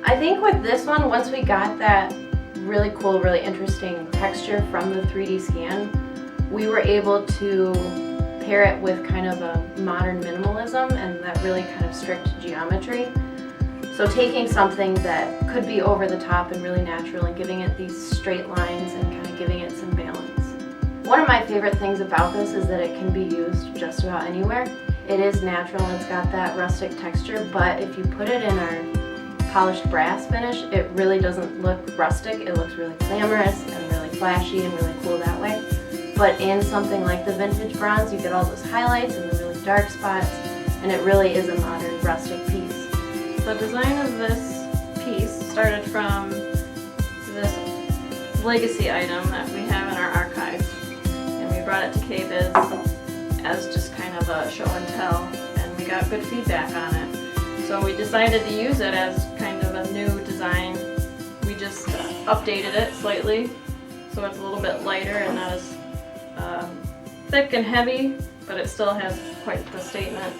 I think with this one, once we got that really cool, really interesting texture from the 3D scan, we were able to pair it with kind of a modern minimalism and that really kind of strict geometry. So taking something that could be over the top and really natural and giving it these straight lines and kind of giving it some balance. One of my favorite things about this is that it can be used just about anywhere. It is natural and it's got that rustic texture, but if you put it in our polished brass finish, it really doesn't look rustic. It looks really glamorous and really flashy and really cool that way. But in something like the vintage bronze, you get all those highlights and the really dark spots, and it really is a modern rustic piece. The design of this piece started from this legacy item that we have in our archive, and we brought it to KBIS as just kind of a show and tell, and we got good feedback on it. So we decided to use it as kind of a new design. We just updated it slightly so it's a little bit lighter and not as thick and heavy, but it still has quite the statement.